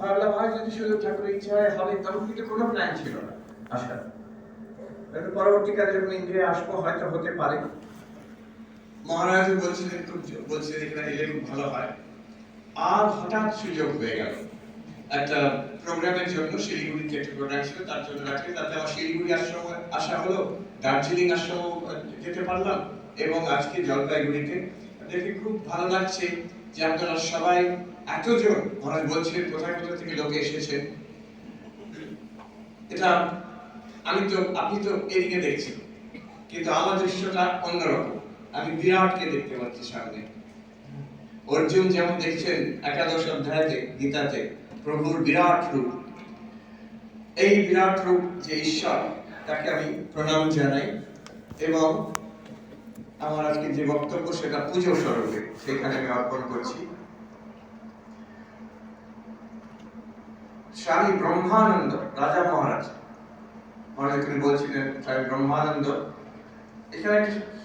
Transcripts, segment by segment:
ভাবলাম হয় যদি সুযোগ ঠাকুরের ইচ্ছা হয় হবে, তখন কিন্তু কোনো প্ল্যান ছিল না আসার। পরবর্তীকালে যখন ইন্ডিয়া আসবো হয়তো হতে পারে। মহারাজ বলছিলেন বলছিলেন এখানে এলে খুব ভালো হয়। আর হঠাৎ সুযোগ হয়ে গেল একটা প্রোগ্রামের জন্য, শিলিগুড়িতে একটা প্রোগ্রাম ছিল, তার জন্য রাখলে তাতে আমার শিলিগুড়ি আশ্রম আসা হলো, দার্জিলিং আশ্রম যেতে পারলাম, এবং আজকে জলপাইগুড়িতে। দেখে খুব ভালো লাগছে যে আপনারা সবাই এতজন, মহারাজ বলছিলেন কোথায় কোথা থেকে লোকে এসেছেন। এটা আপনি তো এদিকে দেখছেন, কিন্তু আমার দৃশ্যটা অন্যরকম। আমি বিরাটকে দেখতে পাচ্ছি সামনে। অর্জুন যেমন দেখছেন একাদশ অধ্যায়তে গীতাতে প্রভুর বিরাট রূপ, এই বিরাট রূপ যে ঈশ্বর, তাকে আমি প্রণাম জানাই। এবং আমার আজকে যে বক্তব্য সেটা পুজো স্বরূপে সেখানে আমি অর্পণ করছি। স্বামী ব্রহ্মানন্দ রাজা মহারাজ তিনি বলছিলেন স্বামী ব্রহ্মানন্দ। এখানে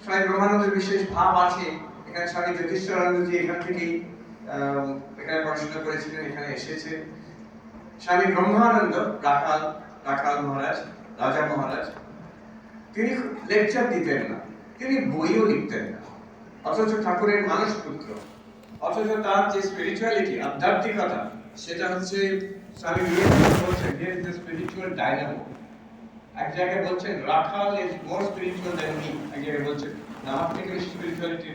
স্বামী ব্রহ্মানন্দের বিশেষ ভাব আছে। এখানে স্বামী জ্যোতিষানন্দজি এখান থেকেই এখানে পড়াশোনা করেছিলেন, এখানে এসেছে। স্বামী ব্রহ্মানন্দ রাখাল মহারাজ, রাজা মহারাজ, তিনি লেকচার দিতেন না, তিনি বইও লিখতেন না, অথচ ঠাকুরের মানস পুত্র, অথচ তার যে স্পিরিচুয়ালিটি, আধ্যাত্মিকতা, সেটা হচ্ছে স্বামী বিবেকানন্দ বলছেন he is the spiritual dynamo। এক জায়গায় বলছেন রাখাল is more spiritual than me, এক জায়গায় বলছেন না, আমার থেকে বেশি স্পিরিচুয়ালিটি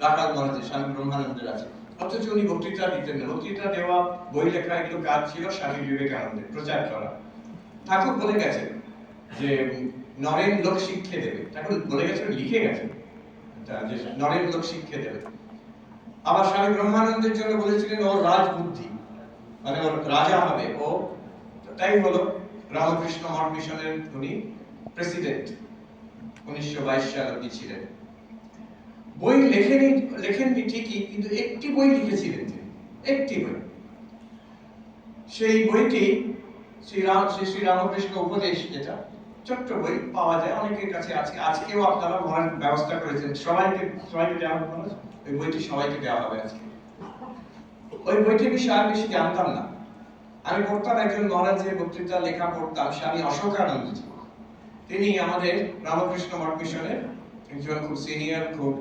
রাখাল মহারাজের, স্বামী ব্রহ্মানন্দের আছে। অথচ উনি বক্তৃতা দিতেন না। বক্তৃতা দেওয়া, বই লেখা, এগুলো কাজ ছিল স্বামী বিবেকানন্দের, প্রচার করা। ঠাকুর বলে গেছেন যে নরেন লোক শিক্ষা দেবে, ঠাকুর বলে গেছেন, লিখে গেছেন যে নরেন লোক শিক্ষা দেবে। আবার স্বামী ব্রহ্মানন্দের জন্য বলেছিলেন ও রাজবুদ্ধি, মানে ওর রাজা হবে ও। তাই হলো রামকৃষ্ণ মঠ মিশনের উনি প্রেসিডেন্ট 1922 সালে উনি ছিলেন। বই লেখেননি ঠিকই, কিন্তু একটি বই লিখেছিলেন তিনি, একটি বই। সেই বইটি শ্রী রামকৃষ্ণ উপদেশ, যেটা ছোট্ট বই পাওয়া যায় অনেকের কাছে আছে, আজকেও আপনারা মহারাজ ব্যবস্থা করেছেন সবাইকে দেওয়া হবে। ওই বইটি সবাইকে দেওয়া হবে আজকে। ওই বইটির বিষয়ে আমি বেশি জানতাম না। আমি পড়তাম একজন মহারাজের বক্তৃতা লেখা পড়তাম, স্বামী অশোকানন্দজি। তিনি আমাদের রামকৃষ্ণ মঠ মিশনের একজন খুব সিনিয়র, খুব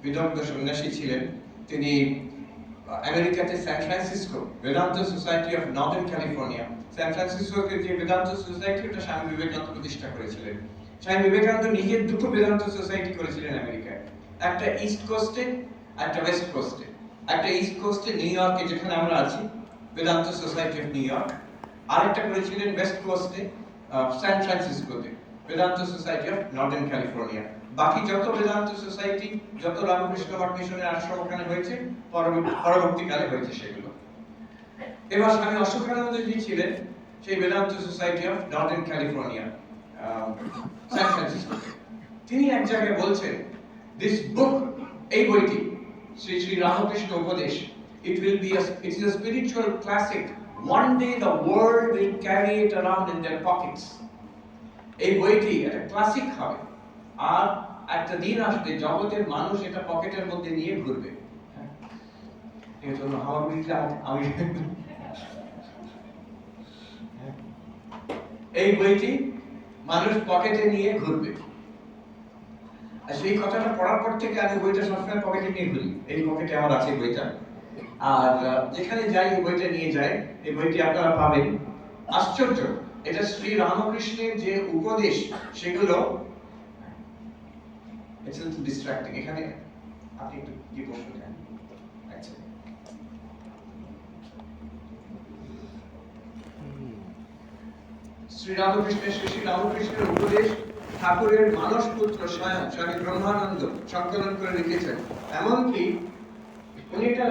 বিদগ্ধ সন্ন্যাসী ছিলেন। তিনি আমেরিকাতে San Francisco Vedanta society of Northern California, San ফ্রান্সিসকোতে যে বেদান্ত সোসাইটি, ওটা স্বামী বিবেকানন্দ প্রতিষ্ঠা করেছিলেন। স্বামী বিবেকানন্দ নিজের দুটো বেদান্ত সোসাইটি করেছিলেন আমেরিকায়, একটা ইস্ট কোস্টে, একটা ওয়েস্ট কোস্টে। একটা ইস্ট কোস্টে নিউ ইয়র্কে, যেখানে আমরা আছি, Vedanta society of New York. আরেকটা করেছিলেন ওয়েস্ট কোস্টে, সান ফ্রান্সিসকোতে, Vedanta society of Northern California. বাকি যত বেদান্ত সোসাইটি, যত রামকৃষ্ণ মঠ মিশনের আশ্রম ওখানে হয়েছে, পরবর্তীকালে হয়েছে সেগুলো। এবার স্বামী অশোকানন্দজি ছিলেন সেই Vedanta society of Northern California, San Francisco. তিনি এক জায়গায় বলছেন, দিস বুক, এই বইটি শ্রী শ্রী রামকৃষ্ণ উপদেশ, it is a spiritual classic. One day the world will carry it around in their pockets. এই বইটি একটা ক্লাসিক হবে, আর একটা দিন আসবে জগতের মানুষ এটা পকেটের মধ্যে নিয়ে ঘুরবে। এই জন্য আমি এই বইটি মানুষ পকেটে নিয়ে ঘুরবে। আর সেই কথাটা পড়ার পর থেকে আমি বইটা সবসময় পকেটে নিয়ে ঘুরি। এই পকেটে আমার আছে বইটা, আর যেখানে যাই এই বইটা নিয়ে যাই। এই বইটি আপনারা পাবেন। আশ্চর্য, এটা শ্রী রামকৃষ্ণের যে উপদেশ, সেগুলো it's a little distracting। এখানে আপনি একটু কি বলতে চান? আচ্ছা, শ্রী রামকৃষ্ণের উপদেশ ঠাকুরের মানস পুত্র স্বয়ং স্বামী ব্রহ্মানন্দ সংকলন করে লিখেছেন। এমনকি উনি এটা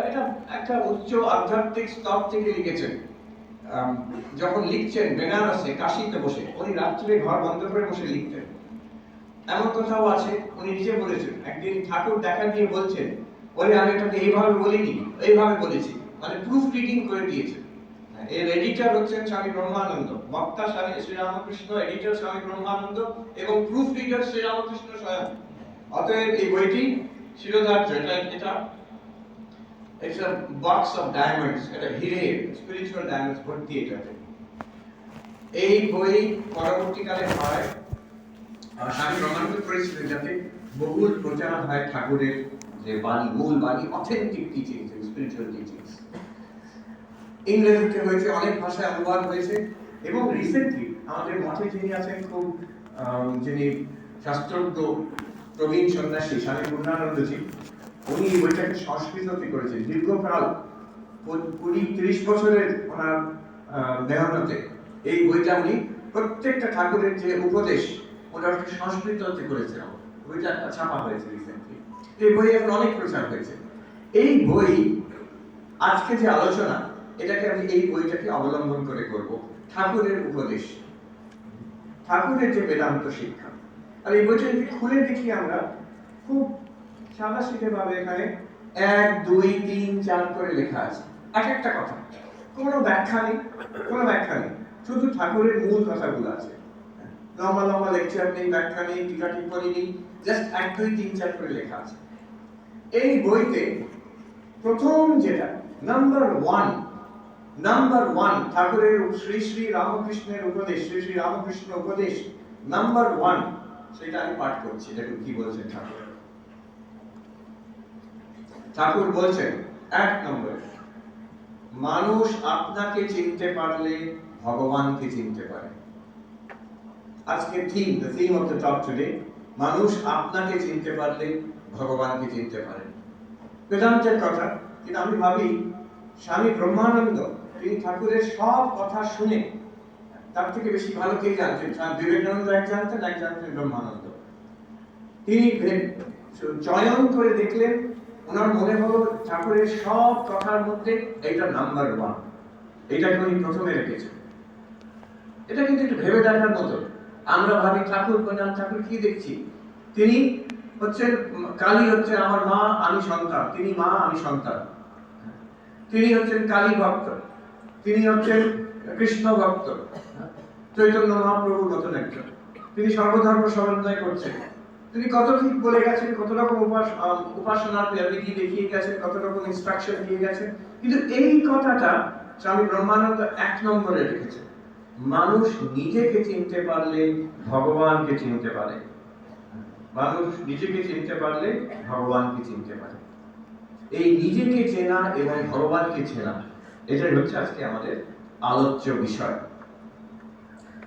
একটা উচ্চ আধ্যাত্মিক স্তর থেকে লিখেছেন। যখন লিখছেন বেনারসে, কাশীতে বসে, উনি রাত্রে ঘর বন্ধ করে বসে লিখতেন। এমন কথাও আছে, উনি নিজে বলেছেন, একদিন ঠাকুর দেখা দিয়ে বলছেন, ওই আমি এটাকে এইভাবে বলিনি, এইভাবে বলেছি, মানে প্রুফ রিডিং করে দিয়েছেন। এর এডিটর হচ্ছেন স্বামী ব্রহ্মানন্দ, বক্তা স্বামী শ্রীরামকৃষ্ণ, এডিটর স্বামী ব্রহ্মানন্দ, এবং প্রুফ রিডার শ্রীরামকৃষ্ণ স্বয়ং। অতএব এই বইটি শিরোধার্য, এটা It's a box of diamonds, এটা হিরে, স্পিরিচুয়াল ডায়মন্ডস ভর্তি এটাতে। এই বই পরবর্তীকালে হয় স্বামী ব্রহ্মানন্দ করেছিলেন যাতে বহুল প্রচার হয় ঠাকুরের যে বাণী, মূল বাণী, অথেন্টিক টিচিংস, স্পিরিচুয়াল টিচিংস। ইংরেজিতে হয়েছে, অনেক ভাষায় অনুবাদ হয়েছে, এবং রিসেন্টলি আমাদের মঠে যিনি আছেন খুব যিনি শাস্ত্রজ্ঞ প্রবীণ সন্ন্যাসী স্বামী পূর্ণানন্দজি, উনি এই বইটাকে সংস্কৃততে করেছেন দীর্ঘকাল 20-30 বছরের ওনার দেহান্তে। এই বইটা উনি প্রত্যেকটা ঠাকুরের যে উপদেশ ওটা সংস্কৃততে করেছেন, বইটা ছাপা হয়েছে রিসেন্টলি। এই বই এখন অনেক প্রচার হয়েছে। এই বই আজকে যে আলোচনা, এটাকে আমি এই বইটাকে অবলম্বন করে করব, ঠাকুরের উপদেশ, ঠাকুরের যে বেদান্ত শিক্ষা। আর এই বইটা যদি খুলে দেখি আমরা, খুব সাদাসিধে ভাবে এখানে 1, 2, 3, 4 করে লেখা আছে, এক একটা কথা, কোনো ব্যাখ্যা নেই, কোনো ব্যাখ্যা নেই, শুধু ঠাকুরের মূল কথাগুলো আছে। লম্বা লম্বা লেকচার নেই, ব্যাখ্যা নেই, টিকা টিপ্পণী নেই, জাস্ট 1, 2, 3, 4 করে লেখা আছে। এই বইতে প্রথম যেটা নাম্বার ওয়ান ঠাকুরের শ্রী শ্রী রামকৃষ্ণের উপদেশ, শ্রী শ্রী রামকৃষ্ণ উপদেশ নাম্বার 1, সেটা আমি পাঠ করছি। দেখুন কি বলছেন ঠাকুর। ঠাকুর বলছেন 1 নম্বরে, মানুষ আপনাকে চিনতে পারলে ভগবানকে চিনতে পারে। আজকে the theme of the talk today, মানুষ আপনাকে চিনতে পারলে ভগবানকে চিনতে পারে। বেদান্তের কথা, কিন্তু আমি ভাবি স্বামী ব্রহ্মানন্দ তিনি ঠাকুরের সব কথা শুনে তার থেকে বেশি ভালো কে জানতেন? বিবেকানন্দ এক জানতেন ব্রহ্মানন্দ। তিনি চয়ন করে দেখলেন, ওনার মনে হলো ঠাকুরের সব কথার মধ্যে এটা নাম্বার 1, এটাকে উনি প্রথমে রেখেছেন। এটা কিন্তু একটু ভেবে দেখার মতো। আমরা ভাবি ঠাকুর প্রধান, ঠাকুর কি দেখছি? তিনি হচ্ছেন কালী, হচ্ছে আমার মা, আমি সন্তান, তিনি মা, আমি সন্তান। তিনি হচ্ছেন কালী ভক্ত, তিনি হচ্ছেন কৃষ্ণ ভক্ত, চৈতন্য মহাপ্রভুর মতন একজন। তিনি সর্বধর্ম সমন্বয় করছেন। তিনি কত কি বলে গেছেন, কত রকম উপাসনার বিধি দেখিয়ে গেছেন, কত রকম ইনস্ট্রাকশন দিয়ে গেছেন। কিন্তু এই কথাটা স্বামী ব্রহ্মানন্দ 1 নম্বরে রেখেছেন, মানুষ নিজেকে চিনতে পারলে ভগবানকে চিনতে পারে। মানুষ নিজেকে চিনতে পারলে ভগবানকে চিনতে পারে। এই নিজেকে চেনা এবং ভগবানকে চেনা, এটাই হচ্ছে আজকে আমাদের আলোচ্য বিষয়।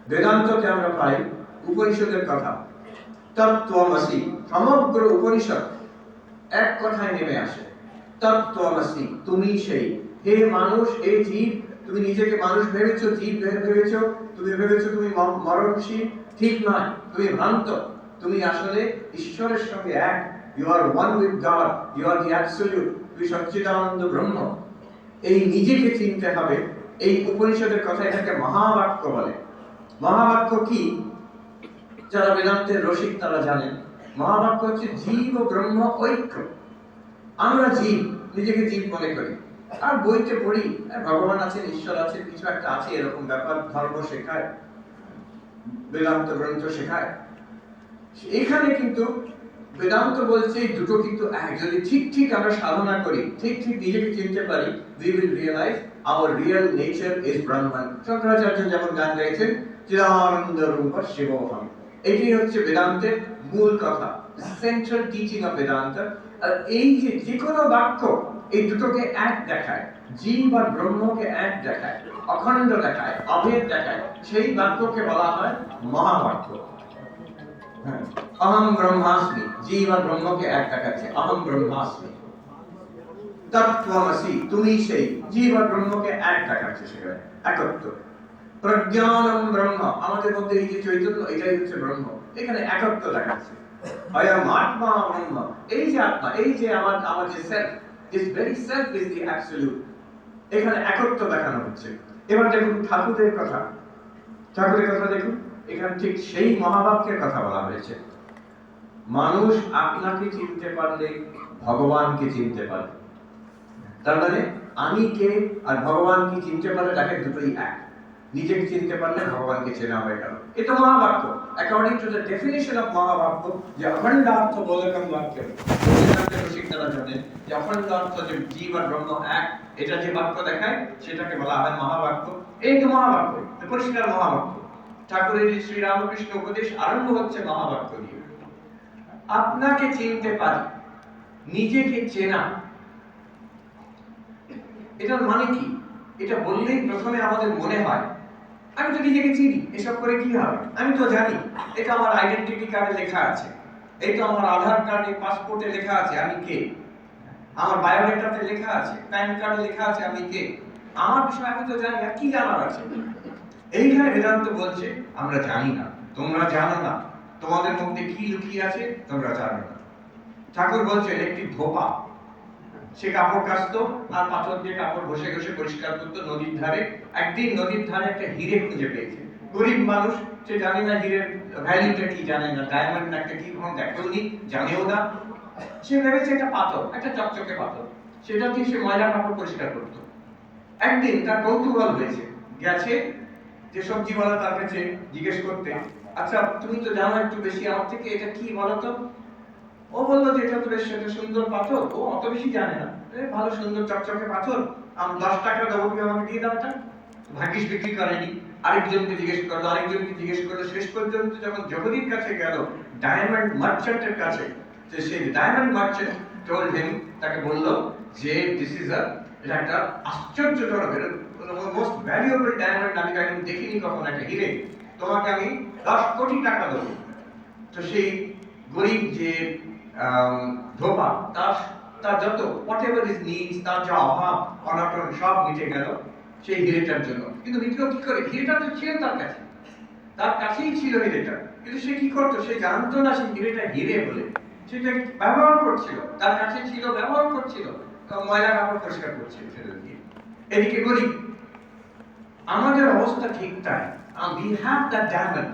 বেদান্তকে আমরা পাই উপনিষদের কথা, তত্ত্বমসি। সমগ্র উপনিষদ এক কথায় নেমে আসে, তত্ত্বমসি, তুমি সেই। হে মানুষ, হে জীব, তুমি নিজেকে মানুষ ভেবেছো, জীব ভেবেছো, তুমি ভেবেছো তুমি মরণশীল, ঠিক নয়, তুমি ভ্রান্ত। তুমি আসলে ঈশ্বরের সঙ্গে এক। You are one with God, you are the absolute, তুমি সচ্চিদানন্দ ব্রহ্ম। এই নিজেকে চিনতে হবে। এই উপনিষদের কথা, এটাকে মহাবাক্য বলে। মহাবাক্য কি? যারা বেদান্তের রসিক তারা জানেন, মহাবাক্য হচ্ছে জীব ও ব্রহ্ম ঐক্য। আমরা জীব, নিজেকে জীব মনে করি, আর বইতে পড়ি ভগবান আছেন, ঈশ্বর আছেন, কিছু একটা আছে, এরকম ব্যাপার ধর্ম শেখায়, বেদান্ত গ্রন্থ শেখায়। এখানে কিন্তু বেদান্ত বলছে এই দুটো কিন্তু এক। যদি ঠিক আমরা সাধনা করি, ঠিক নিজেকে চিনতে পারি, we will realize our real nature is Brahman. Shankaracharya যেমন গান গাইছেন, চিদানন্দ রূপ শিবোহম। এটি হচ্ছে বেদান্তের মূল কথা, সেন্ট্রাল টিচিং অফ বেদান্ত। আর এই যে কোনো বাক্য এই দুটোকে এক দেখায়, জীব আর ব্রহ্মকে এক দেখায়, অখণ্ড দেখায়, অভেদ দেখায়, সেই বাক্যকে বলা হয় মহাবাক্য। অহম ব্রহ্মাস্মি, জীব আর ব্রহ্মকে এক দেখাচ্ছে, অহম ব্রহ্মাস্মি। তত্ত্বমসি, তুমি সেই, জীব আর ব্রহ্মকে এক দেখাচ্ছে, সেখানে একত্ব। প্রজ্ঞানম ব্রহ্ম, আমাদের মধ্যে এই যে চৈতন্য, এটাই হচ্ছে ব্রহ্ম, এখানে একত্ব দেখাচ্ছে। অয়ম আত্মা ব্রহ্ম, এই যে আত্মা, এই যে আমার যে self, this very self is the absolute, এখানে একত্ব দেখানো হচ্ছে। এবার দেখুন ঠাকুরের কথা, দেখুন এখানে ঠিক সেই মহাবাক্যের কথা বলা হয়েছে, মানুষ আপনাকে চিনতে পারলে ভগবানকে চিনতে পারে। তার মানে আমি কে আর ভগবান কি চিনতে পারলে, তাকে দুটোই এক। নিজেকে চিনতে পারলে ভগবানকে চেনা হয়ে গেল। এটা মহাবাক্য, according to the definition of মহাবাক্য, যে অখণ্ডার্থ বোধকম বাক্য। রসিক তারা জানেন যে অখণ্ড অর্থ, যে জীব আর ব্রহ্ম এক, এটা যে বাক্য দেখায় সেটাকে বলা হয় মহাবাক্য। এই তো মহাবাক্য, পরিষ্কার মহাবাক্য। ঠাকুরের শ্রী রামকৃষ্ণ উপদেশ আরম্ভ হচ্ছে মহাবাক্য দিয়ে। আপনাকে চিনতে পারি, নিজেকে চেনা, এটার মানে কি? এটা বললেই প্রথমে আমাদের মনে হয় আমি তো নিজেকে চিনি, এসব করে কি হবে? আমি তো জানি, এটা আমার আইডেন্টিটি কার্ডে লেখা আছে, এই তো আমার আধার কার্ডে, পাসপোর্টে লেখা আছে আমি কে, আমার বায়োডাটাতে লেখা আছে, প্যান কার্ডে লেখা আছে আমি কে। আমার বিষয় আমি তো জানি, আর কি জানার আছে? এইখানে বেদান্ত বলছে আমরা জানি না, তোমরা জানো না, তোমাদের মধ্যে কি লুকিয়ে আছে তোমরা জানো না। ঠাকুর বলছেন একটি ধোপা, সে কাপড় কাচতো আর পাথর দিয়ে কাপড় ঘষে ঘষে পরিষ্কার করতো নদীর ধারে। একদিন নদীর ধারে একটা হিরে খুঁজে পেয়েছে। গরিব মানুষ, সে জানে না হিরের ভ্যালুটা কি, জানে না ডায়মন্ড একটা কি, কখনো দেখেওনি, জানেও না। সে ভেবেছে একটা পাথর, একটা চকচকে পাথর, সেটা দিয়ে সে ময়লা কাপড় পরিষ্কার করতো। একদিন তার কৌতূহল হয়েছে, গেছে যে সবজিওয়ালা তার কাছে জিজ্ঞেস করতে, আচ্ছা তুমি তো জানো একটু বেশি আমার থেকে, এটা কি বলতো? ও বললো যে এটা তো বেশ একটা সুন্দর পাথর। ও অত বেশি জানে না, ভালো সুন্দর চকচকে পাথর, আমি 10 টাকা দেবো, তুমি আমাকে দিয়ে দাও। ভাগ্যিস বিক্রি করেনি। আরেকজনকে জিজ্ঞেস করলো, আরেকজনকে জিজ্ঞেস করলো, শেষ পর্যন্ত যখন জগদীর কাছে গেল, ডায়মন্ড মার্চেন্টের কাছে, তো সেই ডায়মন্ড মার্চেন্ট টোল্ড হিম, তাকে বললো যে দিস ইজ এটা একটা আশ্চর্যজনক, মোস্ট ভ্যালুয়েবল ডায়মন্ড, আমি দেখিনি কখনো, একটা হিরে, তোমাকে আমি 10 কোটি টাকা দেবো। তো সেই গরিব যে ধোপা, তার যত whatever his needs, তার যা অভাব অনটন সব মিটে গেল সেই হিরেটার জন্য। কিন্তু মিটলো কি করে? হিরেটা তো ছিল তার কাছেই ছিল হিরেটা, কিন্তু সে কি করতো? সে জানতো না সেই হিরেটা হিরে বলে, সেটা ব্যবহার করছিল, তার কাছে ছিল, ব্যবহার করছিল, ময়লা কাপড় পরিষ্কার করছিল ফেলে দিয়ে। এদিকে গরিব। আমাদের অবস্থা ঠিক তাই, we have that diamond,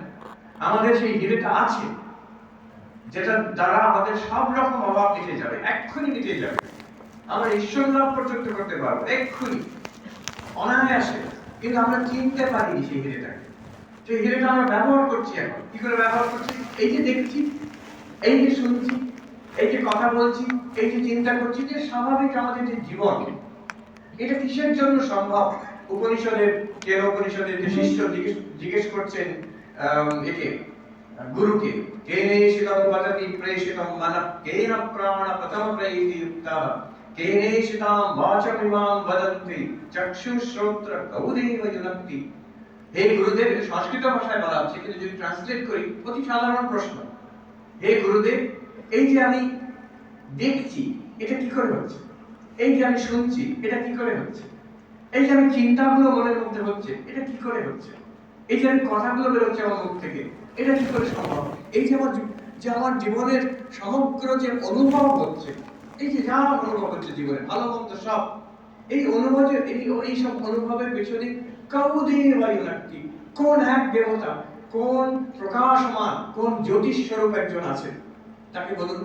আমাদের সেই হিরেটা আছে, যেটা দ্বারা আমাদের সব রকম অভাব মিটে যাবে, এক্ষুনি মিটে যাবে। আমরা ঈশ্বর লাভ পর্যন্ত করতে পারবো এক্ষুনি, অনায়াসে। কিন্তু আমরা চিনতে পারিনি সেই হিরেটাকে। সেই হিরেটা আমরা ব্যবহার করছি এখন। কি করে ব্যবহার করছি? এই যে দেখছি, এই যে শুনছি, এই যে কথা বলছি, এই যে চিন্তা করছি, যে স্বাভাবিক আমাদের যে জীবন, এটা কিসের জন্য সম্ভব? উপনিষদের যে শিষ্য জিজ্ঞেস করছেন একে, গুরুকে, কেনেশিতম বদতি প্রেষিতম মনঃ কেন প্রাণ প্রথম প্রীতি যুক্তঃ কেনেশিতাম বাচমিমাম বদন্তি চক্ষু শ্রোত্র গৌদেব যুনক্তি। হে গুরুদেব, সংস্কৃত ভাষায় বলা হচ্ছে, কিন্তু যদি ট্রান্সলেট করি, অতি সাধারণ প্রশ্ন। হে গুরুদেব, এই যে আমি দেখছি, এটা কি করে হচ্ছে? এই যে আমি শুনছি, এটা কি করে হচ্ছে? এই যে আমি চিন্তাগুলো মনের মধ্যে হচ্ছে, এটা কি করে হচ্ছে? এই যে আমি কথাগুলো বেরোচ্ছে আমার মুখ থেকে, এটা কি করে সম্ভব? এই যে আমার জীবনের সমগ্র যে অনুভব হচ্ছে, এই যে যা অনুভব হচ্ছে জীবনে, ভালো মন্দ সব, এই অনুভবের, এই সব অনুভবের পেছনে কাউদেবায়ুনাক্তি, কোন এক দেবতা, কোন প্রকাশমান, কোন জ্যোতিষ স্বরূপ একজন আছে, তাকে বলুন।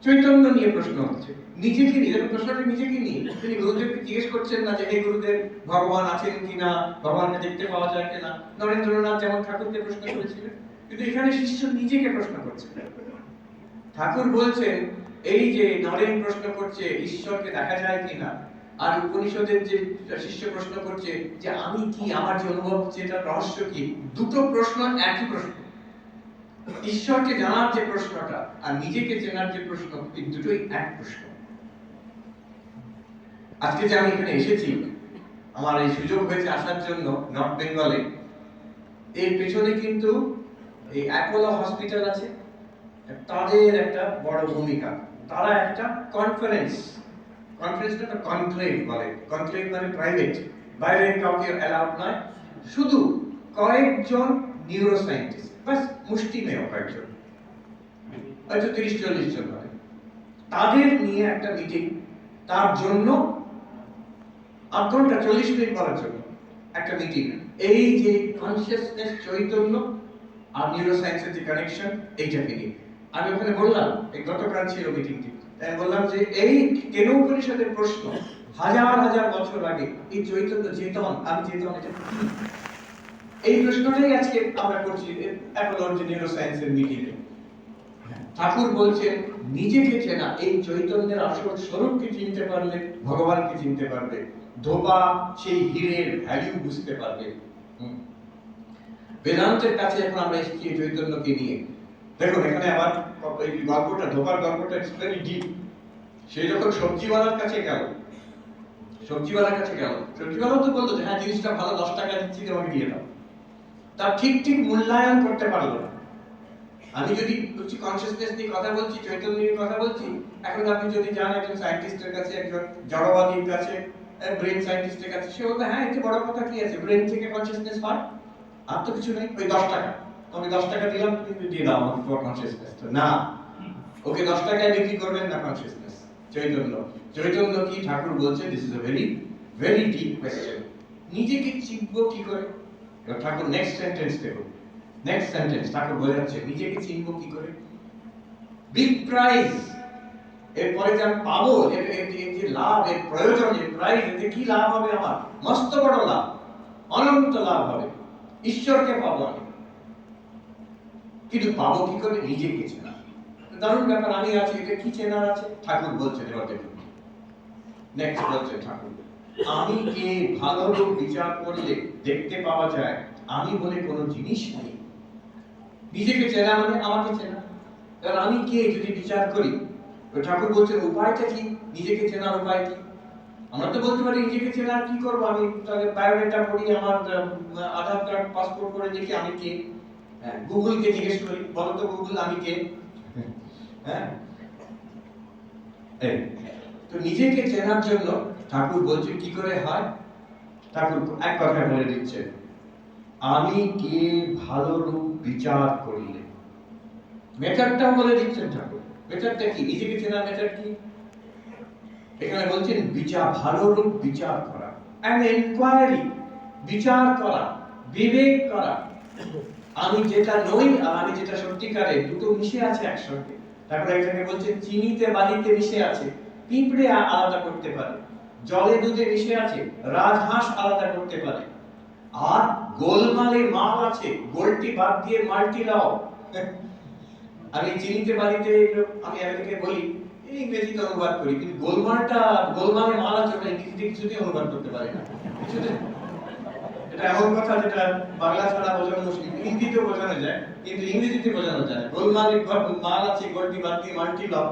চৈতন্য নিয়ে প্রশ্ন হচ্ছে, নিজেকে নিয়ে, প্রশ্নটা নিজেকে নিয়ে। তিনি গুরুদেবকে জিজ্ঞেস করছেন না যে হে গুরুদেব, ভগবান আছেন কিনা, ভগবানকে দেখতে পাওয়া যায় কিনা। নরেন্দ্রনাথ যেমন ঠাকুরকে প্রশ্ন করেছিলেন, কিন্তু এখানে শিষ্য নিজেকে প্রশ্ন করছে। ঠাকুর বলছেন এই যে নরেন প্রশ্ন করছে ঈশ্বরকে দেখা যায় কিনা, আর উপনিষদের যে শিষ্য প্রশ্ন করছে যে আমি কি, আমার যে অনুভব হচ্ছে এটা রহস্য কি, দুটো প্রশ্ন একই প্রশ্ন। ঈশ্বরকে জানার যে প্রশ্নটা আর নিজেকে চেনার যে প্রশ্ন, এই দুটোই এক প্রশ্ন। আজকে যে আমি এখানে এসেছি, আমার এই সুযোগ হয়েছে আসার জন্য নর্থ বেঙ্গলে, এর পেছনে কিন্তু এই অ্যাপোলো হসপিটাল আছে, তাদের একটা বড় ভূমিকা। তারা একটা কনফারেন্সটা কনক্লেভ বলে, কনক্লেভ মানে প্রাইভেট, বাইরে কাউকে অ্যালাউড নয়, শুধু কয়েকজন নিউরোসায়েন্টিস্ট, বাস মুষ্টিমেয় কয়েকজন, হয়তো 30-40 জন হবে, তাদের নিয়ে একটা মিটিং, তার জন্য 8 ঘন্টা 40 মিনিট করার জন্য একটা মিটিং। এই যে কনসিয়াসনেস, চৈতন্য আর নিউরোসায়েন্সের যে কানেকশন, এইটাকে নিয়ে আমি ওখানে বললাম, এই গতকাল ছিল মিটিংটি, তাই বললাম যে এই কেন উপনিষদের প্রশ্ন হাজার হাজার বছর আগে, এই চৈতন্য, চেতন, আমি চেতন, এটা কি? এই প্রশ্নটাই আজকে আমরা করছি অ্যাপোলোর যে নিউরোসায়েন্সের মিটিংয়ে। ঠাকুর বলছেন নিজেকে চেনা, এই চৈতন্যের আসল স্বরূপকে চিনতে পারলে ভগবানকে চিনতে পারবে, ধোবা সেই হীরের ভ্যালু বুঝতে পারবে। বেদান্তের কাছে এখন আমরা এসেছি চৈতন্যকে নিয়ে। দেখুন এখানে আমার এই গল্পটা, ধোবার গল্পটা ইটস ভেরি ডিপ। সে যখন সবজিওয়ালার কাছে গেল, সবজিওয়ালার কাছে গেল, সবজিওয়ালা তো বললো যে হ্যাঁ জিনিসটা ভালো, 10 টাকা দিচ্ছি, তোমাকে দিয়ে দাও। তার ঠিক ঠিক মূল্যায়ন করতে পারলো না। আমি যদি কনসিয়াসনেস নিয়ে কথা বলছি, চৈতন্য নিয়ে কথা বলছি, এখন আপনি যদি যান একজন সায়েন্টিস্টের কাছে, একজন জড়বাদীর কাছে, ব্রেন সায়েন্টিস্টের কাছে, সে বলবে হ্যাঁ এতে বড় কথা কি আছে, ব্রেন থেকে কনসিয়াসনেস পায়, আর তো কিছু নেই, ওই 10 টাকা, আমি 10 টাকা দিলাম, তুমি দিয়ে দাও আমাকে তোমার কনসিয়াসনেস। না, ওকে 10 টাকায় বিক্রি করবেন না কনসিয়াসনেস। চৈতন্য, চৈতন্য কি ঠাকুর বলছে, this is a very very deep question. নিজেকে চিনবো কি করে? ঠাকুর নেক্সট সেন্টেন্স দেখুন, নেক্সট সেন্টেন্স ঠাকুর বোঝাচ্ছে নিজেকে চিনবো কি করে। বিগ প্রাইজ, এরপরে যে আমি পাবো, এর যে লাভ, এর প্রয়োজন, এর প্রাইজ, এতে কি লাভ হবে আমার? মস্ত বড় লাভ, অনন্ত লাভ হবে, ঈশ্বরকে পাবো আমি। কিন্তু পাবো কি করে? নিজেকে চেনা। দারুণ ব্যাপার, আমি আছি, এটা কি চেনার আছে? ঠাকুর বলছেন, এবার দেখুন নেক্সট বলছেন ঠাকুর, আমি কে ভালো রূপ বিচার করলে দেখতে পাওয়া যায় আমি বলে কোনো জিনিস নেই। নিজেকে চেনা মানে আমাকে চেনা। এবার আমি কে যদি বিচার করি, ঠাকুর বলছেন উপায়টা কি, নিজেকে চেনার উপায় কি? আমরা তো বলতে পারি নিজেকে চেনার কি করবো, আমি তাহলে বায়োডাটা পড়ি, আমার আধার কার্ড পাসপোর্ট করে দেখি আমি কে। গুগলকে জিজ্ঞেস করি, বলো তো গুগল আমি কে। হ্যাঁ, তো নিজেকে চেনার জন্য ঠাকুর বলছে কি করে হয়। ঠাকুর এক কথা বলে দিচ্ছেন, আমি কে ভালো রূপ বিচার করলে। মেথডটা বলে দিচ্ছেন ঠাকুর। মেথডটা কি? নিজেকে চেনার মেথড কি? এখানে বলছেন বিচার, ভালো রূপ বিচার করা, অ্যান এনকোয়ারি, বিচার করা, বিবেক করা। আমি যেটা নই আর আমি যেটা সত্যিকারে, দুটো মিশে আছে একসঙ্গে। তারপরে এখানে বলছেন চিনিতে বালিতে মিশে আছে, পিঁপড়ে আলাদা করতে পারে, জলে দুধে মিশে আছে, রাজহাঁস আলাদা করতে পারে, আর গোলমালে মাল আছে, গোলটি বাদ দিয়ে মাল্টি লাও। আমি চিনিতে বালিতে, আমি আমেরিকায় বলি, ইংরেজিতে অনুবাদ করি, কিন্তু গোলমালে মাল আছে ওটা ইংরেজিতে কিছুতেই অনুবাদ করতে পারি না। কিছুতে এটা এমন কথা যেটা বাংলা ছাড়া বোঝানো মুশকিল, হিন্দিতেও বোঝানো যায় কিন্তু ইংরেজিতে বোঝানো যায় না। গোলমালে মাল আছে, গোলটি বাদ দিয়ে মাল্টি লাও।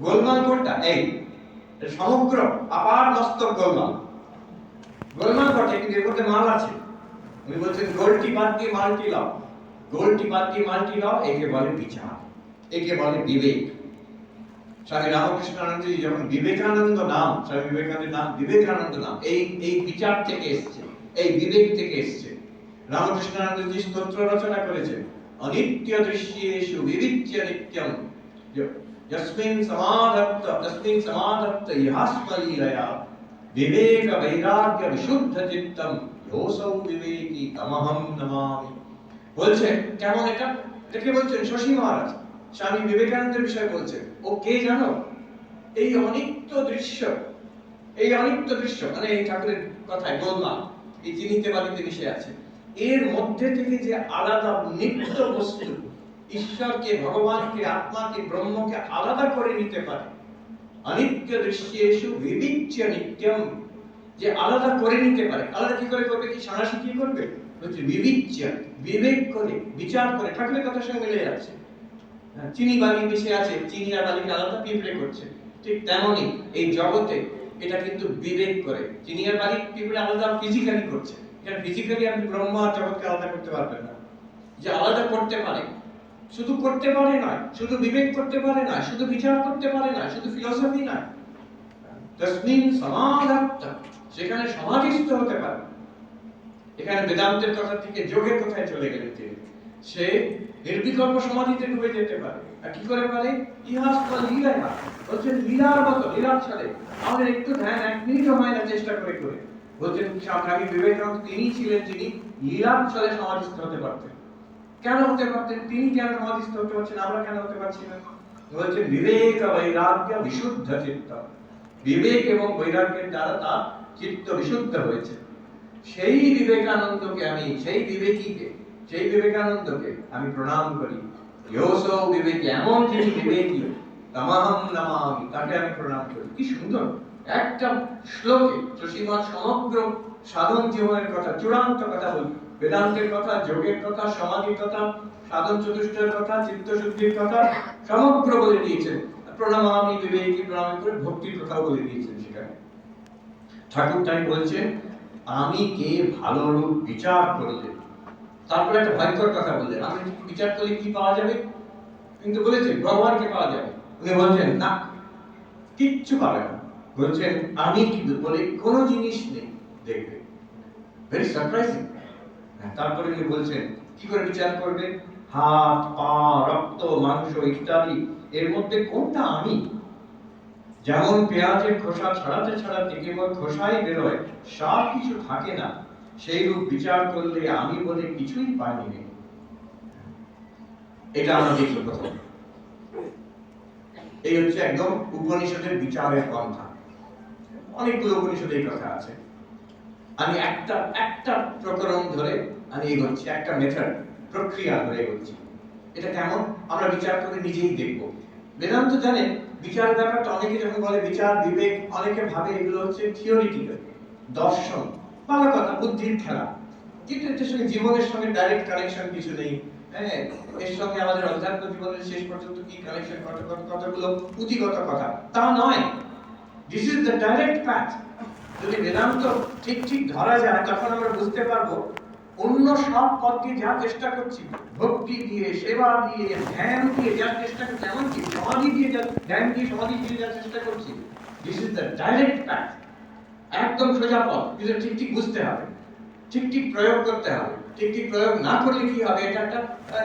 গোলমাল কোনটা? এই সমগ্র আপার মস্তক গোলমাল, গোলমাল বটে, কিন্তু এর মধ্যে মাল আছে। উনি বলছেন গোলটি বাদ দিয়ে মাল্টি লাও, গোলটি বাদ দিয়ে মাল্টি লাও, একে বলে বিচার, একে বলে বিবেক। স্বামী রামকৃষ্ণানন্দজি যখন বিবেকানন্দ নাম, স্বামী বিবেকানন্দের নাম বিবেকানন্দ নাম, এই বিচার থেকে এসছে, এই বিবেক থেকে এসছে। রামকৃষ্ণানন্দজি স্তোত্র রচনা করেছেন, অনিত্য দৃশ্যেষু বিবিচ্য নিত্যম যস্মিন সমাধত্ত ইহাস্মলীলয়া বিবেক বৈরাগ্য বিশুদ্ধ চিত্তম যোসৌ বিবেকী তমহং নমামি। বলছেন কেমন এটা? এটাকে বলছেন শশী মহারাজ স্বামী বিবেকানন্দের বিষয়ে বলছেন। ও কে জানো? এই অনিত্য দৃশ্য, এই অনিত্য দৃশ্য মানে এই ঠাকুরের কথায় গোলমাল, এই চিনিতে বালিতে মিশে আছে, এর মধ্যে থেকে যে আলাদা নিত্য বস্তু, ঈশ্বরকে, ভগবানকে, আত্মাকে, ব্রহ্মকে আলাদা করে নিতে পারে। অনিত্য দৃশ্যেষু বিবিচ্য নিত্যম, যে আলাদা করে নিতে পারে। আলাদা কি করে করবে? কি সন্ন্যাসী কি করবে? বলছে বিবিচ্য, বিবেক করে, বিচার করে। ঠাকুরের কথার সঙ্গে মিলে যাচ্ছে। চিনি বালি মিশে আছে, চিনি আর বালিকে আলাদা পিঁপড়ে করছে, ঠিক তেমনি এই জগতে এটা কিন্তু বিবেক করে। চিনি আর বালি পিঁপড়ে আলাদা ফিজিক্যালি করছে। এখানে ফিজিক্যালি আপনি ব্রহ্ম আর জগৎকে আলাদা করতে পারবেন না। যে আলাদা করতে পারে, শুধু করতে পারে নয়, শুধু বিবেক করতে পারে না, শুধু বিচার করতে পারে না, শুধু ফিলোসফি নয়, তস্মিন সমাধত্ত, সেখানে সমাধিস্থ হতে পারে। এখানে বেদান্তের কথা থেকে যোগের কথায় চলে গেলে সে নির্বিকল্প সমাধিতে ডুবে যেতে পারে। আর কি করে পারে? ইহাস বা লীলায়, বলছেন লীলার মতো, লীলার ছলে। আমাদের একটু ধ্যান 1 মিনিটও হয় না চেষ্টা করে করে। বলছেন স্বামী বিবেকানন্দ তিনি ছিলেন যিনি লীলার ছলে সমাধিস্থ হতে পারতেন। কেন হতে পারতেন? তিনি কেন সমাধিস্থ হতে পারছেন, আমরা কেন হতে পারছি না? বলছেন বিবেক বৈরাগ্য বিশুদ্ধ চিত্ত, বিবেক এবং বৈরাগ্যের দ্বারা তার চিত্ত বিশুদ্ধ হয়েছে। সেই বিবেকানন্দকে আমি, সেই বিবেকীকে, সেই বিবেকানন্দকে আমি প্রণাম করি। ইয়োসো বিবেকী, এমন যিনি বিবেকী, তামাহম নামামি, তাকে আমি প্রণাম করি। কি সুন্দর একটা শ্লোকে শ্রীমৎ সমগ্র সাধন জীবনের কথা, চূড়ান্ত কথা বলি, বেদান্তের কথা, যোগের কথা, সমাধির কথা, সাধন চতুষ্টের কথা, চিত্তশুদ্ধির কথা সমগ্র বলে দিয়েছেন। প্রণামামি বিবেকী, প্রণাম করে ভক্তির কথাও বলে দিয়েছেন সেখানে। ঠাকুর তাই বলছেন, আমি কে ভালো রূপ বিচার করলে। তারপরে একটা ভয়ঙ্কর কথা বললেন, আমি বিচার করলে কি পাওয়া যাবে? কিন্তু বলেছেন ভগবানকে পাওয়া যাবে। উনি বলছেন না, কিচ্ছু পাবে না। বলছেন আমি কি বলে কোনো জিনিস নেই, দেখবে। Very surprising. তারপরে উনি বলছেন কি করে বিচার করবে? হাত, পা, রক্ত, মাংস ইত্যাদি, এর মধ্যে কোনটা আমি? যেমন পেঁয়াজের খোসা ছাড়াতে ছাড়াতে কেবল খোসাই বেরোয়, সার কিছু থাকে না, সেই রূপ বিচার করলে আমি বলে কিছুই পাইনি। এটা আমরা দেখি প্রথম। এই হচ্ছে একদম উপনিষদের বিচারের পন্থা। অনেকগুলো উপনিষদে এই কথা আছে। আমি একটা প্রকরণ ধরে আমি এগোচ্ছি, একটা মেথড, প্রক্রিয়া ধরে এগোচ্ছি। এটা কেমন আমরা বিচার করে নিজেই দেখব। বেদান্ত জানেন বিচার ব্যাপারটা, অনেকে যখন বলে বিচার বিবেক, অনেকে ভাবে এগুলো হচ্ছে থিওরিটিক্যাল, দর্শন, ভালো কথা, বুদ্ধির খেলা, কিন্তু এটার সঙ্গে জীবনের সঙ্গে ডাইরেক্ট কানেকশন কিছু নেই। হ্যাঁ, এর সঙ্গে আমাদের অধ্যাত্ম জীবনের শেষ পর্যন্ত কি কানেকশন, কতগুলো পুঁথিগত কথা, তা নয়। This is the direct path. যদি বেদান্ত ঠিক ঠিক ধরা যায়, তখন আমরা বুঝতে পারবো অন্য সব পথ দিয়ে যা চেষ্টা করছি, ভক্তি দিয়ে, সেবা দিয়ে, ধ্যান দিয়ে যা চেষ্টা করছি, এমনকি সমাধি দিয়ে যা, ধ্যান দিয়ে সমাধি দিয়ে যা চেষ্টা করছি, this is the direct path, একদম সোজা পথ। কিন্তু ঠিক ঠিক বুঝতে হবে, ঠিক ঠিক প্রয়োগ করতে হবে। ঠিক ঠিক প্রয়োগ না করলে কি হবে? এটা একটা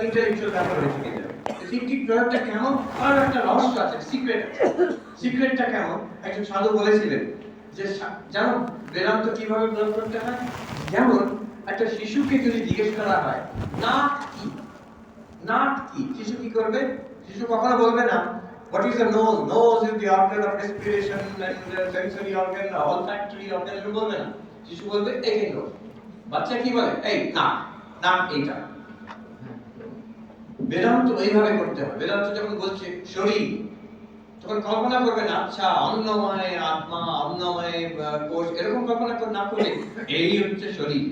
ইন্টেলেকচুয়াল ব্যাপার হয়ে থেকে যাবে। ঠিক ঠিক প্রয়োগটা কেমন? আর একটা রহস্য আছে, সিক্রেট আছে। সিক্রেটটা কেমন? একজন সাধু বলেছিলেন যে জানো বেদান্ত কিভাবে প্রয়োগ করতে হয়? যেমন একটা শিশুকে যদি জিজ্ঞেস করা হয় নাক কি, নাক কি, শিশু কি করবে? শিশু কখনো বলবে না what is the nose, nose is the organ of respiration and the sensory organ, the olfactory organ, এটা বলবে না। শিশু বলবে এই যে nose। বাচ্চা কি বলে? এই নাক, নাক এইটা। বেদান্ত এইভাবে করতে হবে। বেদান্ত যখন বলছে শরীর, তখন কল্পনা করবেন আচ্ছা অন্নময় আত্মা, অন্নময় কোষ, এরকম কল্পনা না করে এই হচ্ছে শরীর।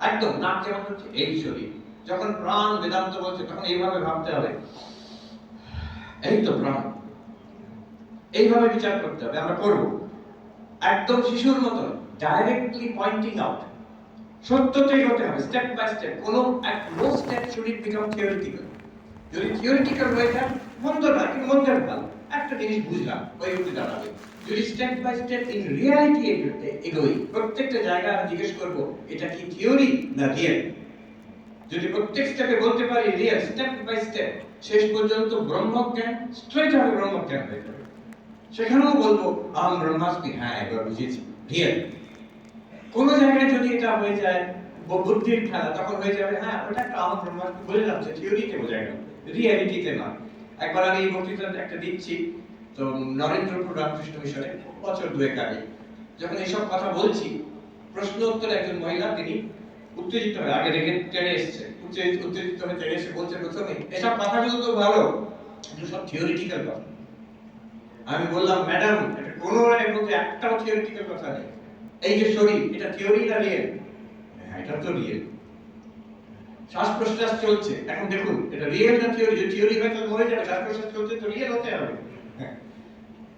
একদম নাক যেমন হচ্ছে এই শরীর। যখন প্রাণ বেদান্ত বলছে, তখন এইভাবে ভাবতে হবে, এই তো প্রাণ। এইভাবে বিচার করতে হবে, আমরা করব একদম শিশুর মতো, ডাইরেক্টলি পয়েন্টিং আউট। সত্যতেই হতে হবে, স্টেপ বাই স্টেপ। কোনো no step should it become theoretical. যদি থিওরিটিক্যাল হয়ে যায় মন্দ না, কিন্তু মন্দের ভালো, একটা জিনিস বুঝলাম, ওই উঠে দাঁড়াবে। যদি step by step in reality এগোই, প্রত্যেকটা জায়গায় আমি জিজ্ঞেস করবো এটা কি থিওরি না রিয়েল। যদি প্রত্যেক স্টেপে বলতে পারি রিয়েল, স্টেপ বাই স্টেপ, শেষ পর্যন্ত ব্রহ্মজ্ঞান, স্ট্রেট হবে ব্রহ্মজ্ঞান হয়ে যাবে। সেখানেও বলবো আহম ব্রহ্মাস্মি, হ্যাঁ এবার বুঝেছি, রিয়েল। কোন জায়গায় যদি এটা হয়ে যায় বুদ্ধির খেলা, তখন হয়ে যাবে হ্যাঁ ওটা একটা আহম ব্রহ্মাস্মি, বলে যাচ্ছে থিওরিতে বোঝা গেল, রিয়ালিটিতে নয়। একবার আমি এই বক্তৃতা একটা দিচ্ছি তো নরেন্দ্রপুর রামকৃষ্ণ মিশনে, বছর দুয়েক আগে, যখন এইসব কথা বলছি, প্রশ্ন উত্তরে একজন মহিলা, তিনি উত্তেজিত হয়ে, আগে রেগে টেনে এসছে, উত্তেজিত হয়ে টেনে এসে বলছে প্রথমে এসব কথাগুলো তো ভালো, কিন্তু সব থিওরিটিক্যাল কথা। আমি বললাম ম্যাডাম এটা কোনো এর মধ্যে একটাও থিওরিটিক্যাল কথা নেই। এই যে শরীর, এটা থিওরি না রিয়েল? হ্যাঁ এটা তো রিয়েল। শ্বাস প্রশ্বাস চলছে, এখন দেখুন এটা রিয়েল না থিওরি? যদি থিওরি হয় তাহলে মরে যাবে, শ্বাস প্রশ্বাস চলছে তো রিয়েল হতে হবে।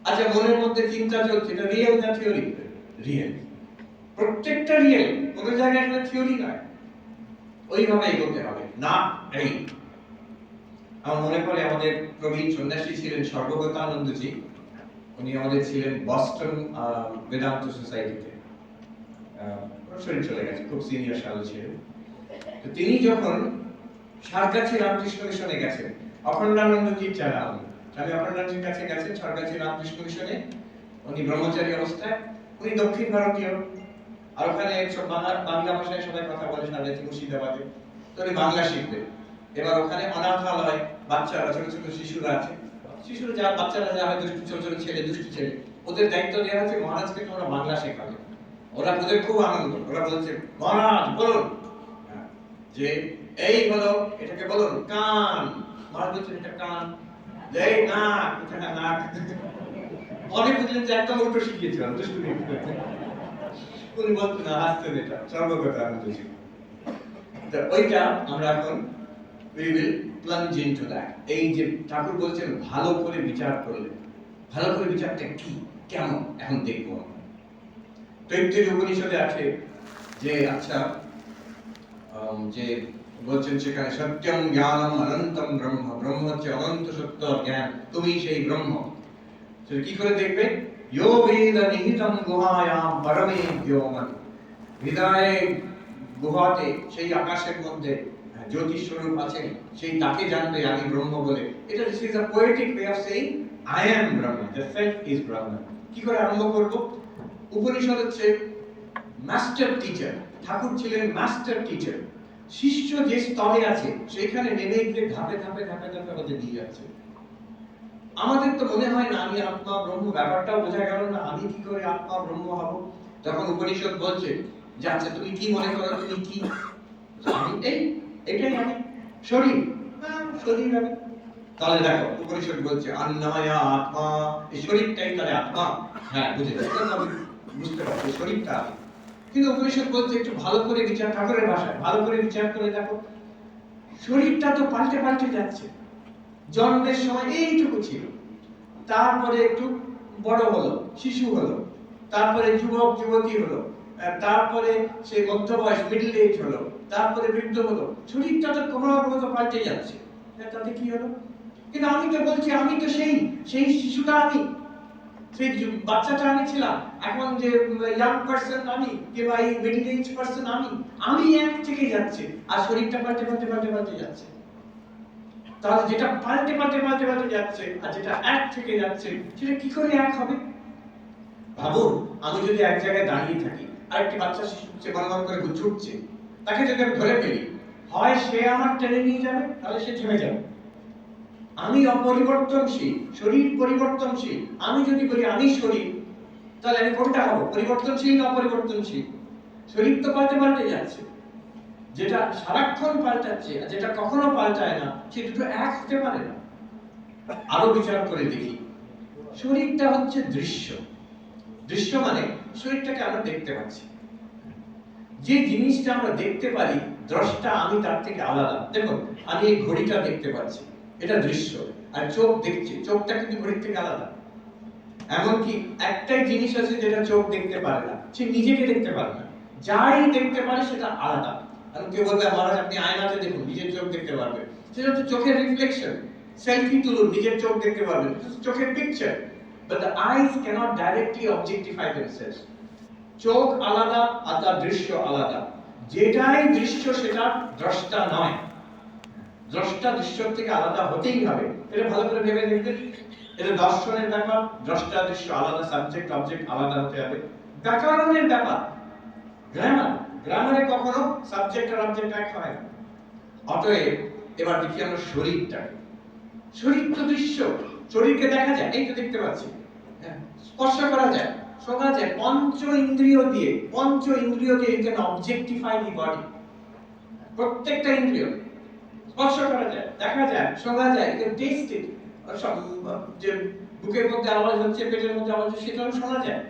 আচ্ছা মনের মধ্যে চিন্তা চলছে, এটা রিয়েল না থিওরি? রিয়েল। প্রত্যেকটা রিয়েল, কোনো জায়গায় কোনো থিওরি নয়। ওইভাবে এগোতে হবে না। এই আমার মনে পড়ে আমাদের প্রবীণ সন্ন্যাসী ছিলেন সর্বগতানন্দজি, উনি আমাদের ছিলেন বস্টন বেদান্ত সোসাইটিতে, শরীর চলে গেছে, খুব সিনিয়র সাধু ছিলেন। তো তিনি যখন সারগাছি রামকৃষ্ণ মিশনে গেছেন, অখণ্ডানন্দজির চারা, আমি অখণ্ডানন্দজির কাছে গেছেন সারগাছি রামকৃষ্ণ মিশনে, উনি ব্রহ্মচারী অবস্থায়, উনি দক্ষিণ ভারতীয়, আর ওখানে সব বাংলা ভাষায় সবাই কথা বলে, সারগাছি মুর্শিদাবাদে, তো উনি বাংলা শিখবেন। এবার ওখানে অনাথালয়, বাচ্চারা, ছোট ছোট শিশুরা আছে, শিশুরা যা, বাচ্চারা যা হয়, দুষ্টু ছোট ছোট ছেলে, দুষ্টু ছেলে, ওদের দায়িত্ব দেওয়া আছে মহারাজকে তোমরা বাংলা শেখাবে। ওরা ওদের খুব আনন্দ, ওরা বলছে মহারাজ বলুন যে এই হলো, এটাকে বলুন কান, মহারাজ বলছেন এটা কান, এই নাক, এটা নাক। পরে বুঝলেন যে একদম উল্টো শিখিয়েছিলাম, দুষ্টুমি। উনি বলতেন না, হাসতেন, এটা সর্বগত আনন্দ ছিল। ওইটা আমরা এখন we will plunge into that। এই যে ঠাকুর বলছেন ভালো করে বিচার করলে, ভালো করে বিচারটা কি, কেমন, এখন দেখবো। তৈত্তির উপনিষদে আছে যে আচ্ছা, যে বলছেন সেখানে সত্যম জ্ঞানম অনন্তম ব্রহ্ম, ব্রহ্ম হচ্ছে অনন্ত সত্য জ্ঞান, তুমি সেই ব্রহ্ম। সেটা কি করে দেখবে? ইয়ো বেদ নিহিতম গুহায়াম পরমে ব্যোমন, হৃদয়ে গুহাতে, সেই আকাশের মধ্যে জ্যোতিষ স্বরূপ আছেন, সেই তাকে জানবে আমি ব্রহ্ম বলে। এটা this is a poetic way of saying I am Brahma, the self is ব্রহ্ম। কি করে আরম্ভ করব? উপনিষদ হচ্ছে মাস্টার টিচার, ঠাকুর ছিলেন মাস্টার টিচার। শিষ্য যে স্তরে আছে সেখানে নেমে গিয়ে ধাপে ধাপে ধাপে ধাপে আমাদের দিয়ে যাচ্ছে। আমাদের তো মনে হয় না আমি আত্মা ব্রহ্ম, ব্যাপারটাও বোঝা গেল না, আমি কি করে আত্মা ব্রহ্ম হব। তখন উপনিষদ বলছে যে আচ্ছা তুমি কি মনে করো, তুমি কি? আমি এটাই আমি, শরীর, শরীর আমি। তাহলে দেখো উপনিষদ বলছে অন্নময়া আত্মা, এই শরীরটাই তাহলে আত্মা। হ্যাঁ, বুঝে যাচ্ছে, আমি বুঝতে পারছি শরীরটা আমি। কিন্তু উপনিষদ বলছে একটু ভালো করে বিচার, ঠাকুরের ভাষায় ভালো করে বিচার করে দেখো, শরীরটা তো পাল্টে পাল্টে যাচ্ছে। জন্মের সময় এইটুকু ছিল, তারপরে একটু বড় হলো, শিশু হলো, তারপরে যুবক যুবতী হলো, তারপরে সে মধ্য বয়স মিডল এজ হলো, তারপরে বৃদ্ধ হলো। শরীরটা তো ক্রমাগত পাল্টে যাচ্ছে, তাতে কি হলো? কিন্তু আমি তো বলছি আমি তো সেই সেই শিশুটা আমি, সেই বাচ্চাটা আমি ছিলাম, এখন যে ইয়াং পারসন আমি, কিংবা এই মিডল এজ পারসন আমি এক থেকে যাচ্ছে, আর শরীরটা পাল্টে পাল্টে পাল্টে পাল্টে যাচ্ছে। তাহলে যেটা পাল্টে পাল্টে পাল্টে পাল্টে যাচ্ছে আর যেটা এক থেকে যাচ্ছে, সেটা কি করে এক হবে? ভাবুন, আমি যদি এক জায়গায় দাঁড়িয়ে থাকি আর একটি বাচ্চা শিশু সে গনগন করে ছুটছে, তাকে যদি আমি ধরে ফেলি, হয় সে আমার টেনে নিয়ে যাবে, তাহলে সে থেমে যাবে। আমি অপরিবর্তনশীল, শরীর পরিবর্তনশীল। আমি যদি বলি আমি শরীর, তাহলে আমি কোনটা হব? পরিবর্তনশীল না অপরিবর্তনশীল? শরীর তো পাল্টে পাল্টে যাচ্ছে। যেটা সারাক্ষণ পাল্টাচ্ছে আর যেটা কখনো পাল্টায় না, সে দুটো এক হতে পারে না। আরো বিচার করে দেখি, শরীরটা হচ্ছে দৃশ্য। দৃশ্য মানে শরীরটাকে আমরা দেখতে পাচ্ছি। যে জিনিসটা আমরা দেখতে পারি, দ্রষ্টা আমি তার থেকে আলাদা। দেখুন, আমি এই ঘড়িটা দেখতে পাচ্ছি, এটা দৃশ্য। আর চোখ দেখছে, চোখটা কিন্তু ঘড়ির থেকে আলাদা। এমনকি একটাই জিনিস আছে যেটা চোখ দেখতে পারে না, সে নিজেকে দেখতে পারে না। যাই দেখতে পারে সেটা আলাদা। আর কেউ বলবে মহারাজ আপনি আয়নাতে দেখুন, নিজের চোখ দেখতে পারবেন, সেটা হচ্ছে চোখের রিফ্লেকশন। সেলফি তুলুন, নিজের চোখ দেখতে পারবেন, চোখের picture. But the eyes cannot directly objectify themselves. চোখ আলাদা আর তার দৃশ্য আলাদা। যেটাই দৃশ্য সেটা দ্রষ্টা নয়। দ্রষ্টা দৃশ্যর থেকে আলাদা হতেই হবে। এটা ভালো করে ভেবে দেখবেন। এটা দর্শনের ব্যাপার, দ্রষ্টা দৃশ্য আলাদা, সাবজেক্ট অবজেক্ট আলাদা হতে হবে। ব্যাকরণের ব্যাপার, গ্রামারে কখনো সাবজেক্ট আর অবজেক্ট এক হয় না। অতএব এবার দেখি আমরা শরীরটাকে। শরীর তো দৃশ্য, শরীরকে দেখা যায়, এই তো দেখতে পাচ্ছি, স্পর্শ করা যায়, শোনা যায়, পঞ্চ ইন্দ্রিয় দিয়ে you can objectify the body। প্রত্যেকটা ইন্দ্রিয় স্পর্শ করা যায়, দেখা যায়, শোনা যায়, you can taste it। যে বুকের মধ্যে আওয়াজ হচ্ছে, পেটের মধ্যে আওয়াজ হচ্ছে, সেটাও শোনা যায়।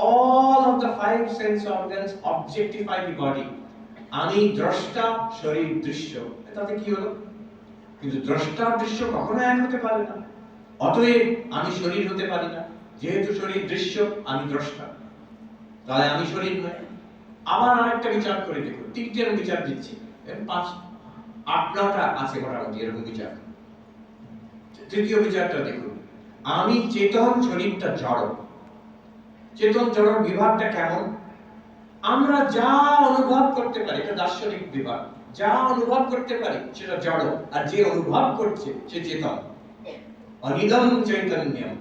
all of the five sense organs objectify the body। আমি দ্রষ্টা, শরীর দৃশ্য, তাতে কি হলো? কিন্তু দ্রষ্টা দৃশ্য কখনো এক হতে পারে না। অতএব আমি শরীর হতে পারি না। যেহেতু শরীর দৃশ্য, আমি দ্রষ্টা, তাহলে আমি শরীর নয়। আবার আরেকটা বিচার করে দেখুন, তিনটের বিচার দিচ্ছি, 8-9টা আছে মোটামুটি এরকম বিচার। তৃতীয় বিচারটা দেখুন, আমি চেতন, শরীরটা জড়। চেতন জড় বিভাগটা কেমন? আমরা যা অনুভব করতে পারি, এটা দার্শনিক বিভাগ, যা অনুভব করতে পারি সেটা জড়, আর যে অনুভব করছে সে চেতন। অনিদম চৈতন্যম।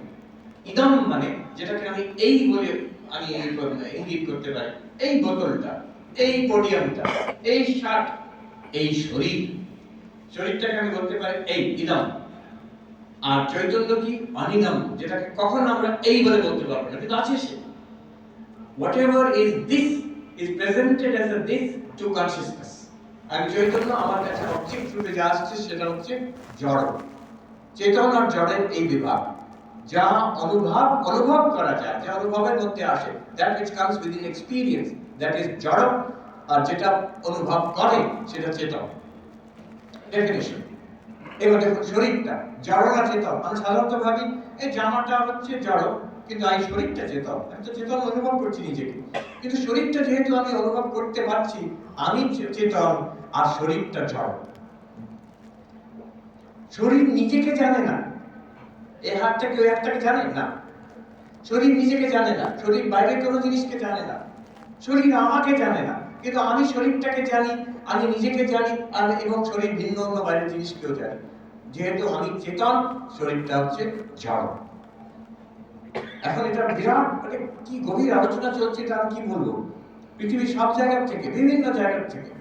ইদম মানে যেটাকে আমি এই বলে আমি ইঙ্গিত করতে পারি, এই বোতলটা, এই পোডিয়ামটা, এই শার্ট, এই শরীর। শরীরটাকে আমি বলতে পারি এই ইদম। আর চৈতন্য কি? অনিদম, যেটাকে কখনো আমরা এই বলে বলতে পারবো না, কিন্তু আছে সে। Whatever is this is presented as a this to consciousness। আমি চৈতন্য, আমার কাছে অবজেক্ট রূপে যা আসছে সেটা হচ্ছে জড়। চেতন আর জড়ের এই বিভাগ, যা অনুভব করা যায়, যা অনুভবের মধ্যে আসে, that which comes within experience, that is জড়। আর যেটা অনুভব করে সেটা চেতন। ডেফিনিশন। এবার দেখুন শরীরটা জড় না চেতন। আমি সাধারণত ভাবি এই জামাটা হচ্ছে জড়, কিন্তু এই শরীরটা চেতন। আমি তো চেতন অনুভব করছি নিজেকে, কিন্তু শরীরটা যেহেতু আমি অনুভব করতে পারছি, আমি চেতন আর শরীরটা জড়। শরীর নিজেকে জানে না, এই হাতটাকে ওই হাতটাকে জানে না। শরীর নিজেকে জানে না, শরীর বাইরের কোনো জিনিসকে জানে না, শরীর আমাকে জানে না, কিন্তু আমি শরীরটাকে জানি, আমি নিজেকে জানি, এবং শরীর ভিন্ন অন্য বাইরের জিনিসকেও জানি। যেহেতু আমি চেতন, শরীরটা হচ্ছে জড়। এখন এটা বিরাট, মানে কি গভীর আলোচনা চলছে, এটা আমি কি বলবো। পৃথিবীর সব জায়গা থেকে, বিভিন্ন জায়গা থেকে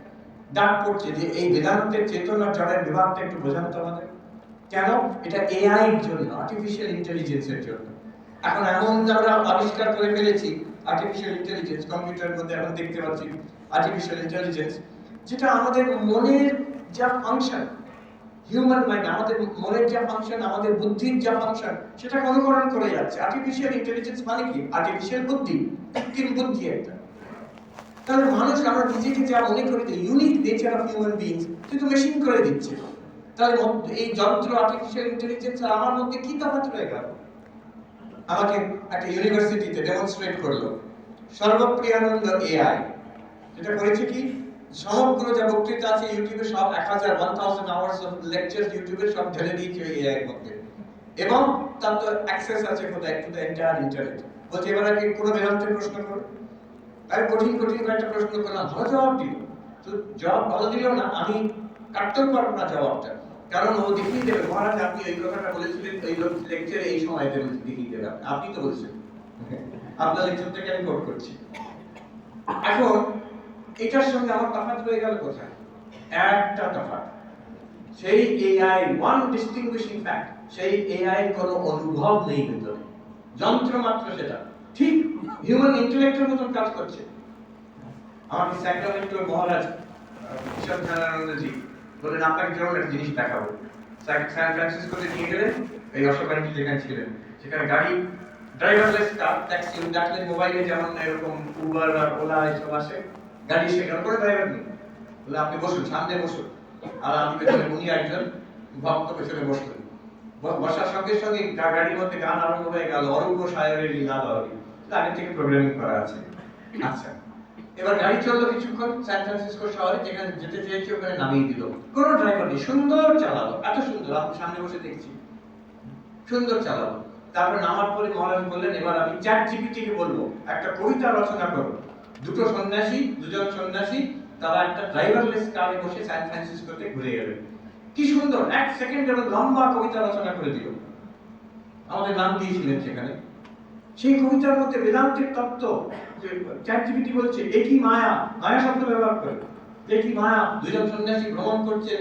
ডাক পড়ছে যে এই বেদান্তের চেতন আর জড়ের বিভাগটা একটু বোঝান তো আমাদের। কেন? এটা এআই এর জন্য, আর্টিফিশিয়াল ইন্টেলিজেন্সের জন্য। এখন এমন আমরা আবিষ্কার করে ফেলেছি আর্টিফিশিয়াল ইন্টেলিজেন্স, কম্পিউটারের মধ্যে এখন দেখতে পাচ্ছি আর্টিফিশিয়াল ইন্টেলিজেন্স, যেটা আমাদের মনের যা ফাংশন, হিউম্যান মাইন্ড, আমাদের মনের যা ফাংশন, আমাদের বুদ্ধির যা ফাংশন, সেটাকে অনুকরণ করে যাচ্ছে। আর্টিফিশিয়াল ইন্টেলিজেন্স মানে কি? আর্টিফিশিয়াল বুদ্ধি, কৃত্রিম বুদ্ধি একটা। তাহলে মানুষ, আমরা নিজেকে যা মনে করি যে unique nature of human beings, কিন্তু মেশিন করে দিচ্ছে। তাহলে এই যন্ত্র আর্টিফিশিয়াল ইন্টেলিজেন্স আর আমার মধ্যে কি তফাৎ রয়ে গেল? আমাকে একটা ইউনিভার্সিটিতে ডেমনস্ট্রেট করলো সর্বপ্রিয়ানন্দ এআই। যেটা করেছে কি, সমগ্র যা বক্তৃতা আছে ইউটিউবে সব 1000 আওয়ার্স অফ লেকচার ইউটিউবে সব ঢেলে দিয়েছে ওই এআই এর মধ্যে, এবং তার তো অ্যাক্সেস আছে কোথায়, টু দ্য এন্টায়ার ইন্টারনেট। বলছে এবার কি কোনো বেদান্তের প্রশ্ন করো। আমি কঠিন একটা প্রশ্ন করলাম, ভালো জবাব দিল। তো জবাব ভালো দিল না, আমি কাটতেও পারবো না জবাবটা, কারণ ও দেখিয়ে দেবে, মহারাজ আপনি এই কথাটা বলেছিলেন এই লেকচারে এই সময় দেখিয়ে দেবে, আপনি তো বলছেন, আপনার লেকচার থেকে আমি কোট করছি। এখন এটার সঙ্গে আমার তফাৎ হয়ে গেল কোথায়? একটা তফাৎ, সেই এআই ওয়ান ডিস্টিংগুইশিং ফ্যাক্ট, সেই এআই কোনো অনুভব নেই ভিতরে, যন্ত্র মাত্র সেটা। ঠিক হিউম্যান ইন্টেলেক্টের মতন কাজ করছে। আমাকে স্যাক্রামেন্টো মহারাজ কিশোর জ্ঞানানন্দজি বললেন আপনাকে যেমন একটা জিনিস দেখাবো। স্যান ফ্রান্সিসকোতে নিয়ে গেলেন, এই অশোকানজি যেখানে ছিলেন, সেখানে গাড়ি ড্রাইভারলেস কার, ট্যাক্সি ডাকলেন, মোবাইলে যেমন এরকম উবার আর ওলা এসব আসে, গাড়ি সেখানে কোনো ড্রাইভার নেই। বলে আপনি বসুন, সামনে বসুন, আর আমি পেছনে, উনি একজন ভক্ত পেছনে বসলেন। বসার সঙ্গে সঙ্গে গাড়ির মধ্যে গান আরম্ভ হয়ে গেল, অরূপ সায়রের লীলা লহরী, আগে থেকে প্রোগ্রামিং করা আছে। আচ্ছা, এবার গাড়ি চললো কিছুক্ষণ সান ফ্রান্সিসকো শহরে, যেখানে যেতে চেয়েছে ওখানে নামিয়ে দিল, কোনো ড্রাইভার নেই, সুন্দর চালালো, এত সুন্দর, আমি সামনে বসে দেখছি, সুন্দর চালালো। তারপর নামার পরে মহারাজ বললেন এবার আমি চ্যাট জিপিটিকে বলবো একটা কবিতা রচনা করো। দুজন সন্ন্যাসী তারা একটা ড্রাইভারলেস কারে বসে সান ফ্রান্সিসকোতে ঘুরে গেলেন। কি সুন্দর, 1 সেকেন্ডের লম্বা কবিতা রচনা করে দিল, আমাদের নাম দিয়েছিলেন সেখানে। সেই কবিতার মধ্যে বেদান্তের তত্ত্ব, চ্যাট জিপিটি বলছে একই মায়া, মায়া শব্দ ব্যবহার করে, একই মায়া, দুজন সন্ন্যাসী ভ্রমণ করছেন,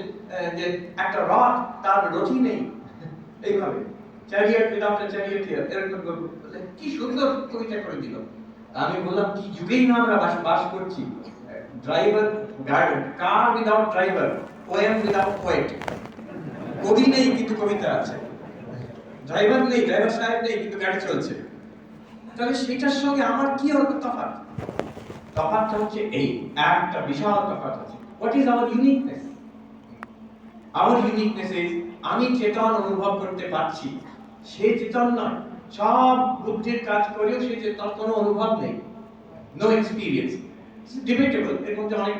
যে একটা রথ, তার রথই নেই, এইভাবে চ্যারিয়ট উইদাউট আ চ্যারিয়টিয়ার, এরকম কি সুন্দর কবিতা করে দিল। আমি বললাম কি যুগেই না আমরা বাস করছি, driver, car without driver, poem without poet. কবি নেই কিন্তু কবিতা আছে, ড্রাইভার নেই, ড্রাইভার সাহেব নেই কিন্তু গাড়ি চলছে। তাহলে সেটার সঙ্গে আমার কি হলো তফাৎ? তফাৎটা হচ্ছে এই একটা বিশাল তফাৎ আছে। What is our uniqueness? Our uniqueness is আমি চেতন অনুভব করতে পারছি, সে চেতন নয়। সব বুদ্ধির কাজ করেও সে চেতন, কোনো অনুভব নেই, নো এক্সপিরিয়েন্স। ডিবেটেবল, এর মধ্যে অনেক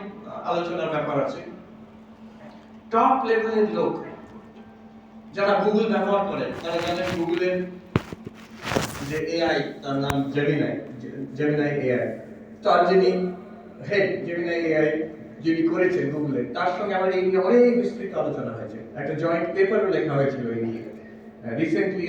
আলোচনার ব্যাপার আছে। টপ লেভেলের লোক যারা গুগল ব্যবহার করেন, তারা জানেন গুগলের যে এআই, তার নাম জেমিনাই এআই, তার যিনি হেড জেমিনাই এআই যিনি করেছেন গুগলের, তার সঙ্গে আমার এই নিয়ে অনেক বিস্তৃত আলোচনা হয়েছে, একটা জয়েন্ট পেপারও লেখা হয়েছিল এই নিয়ে রিসেন্টলি।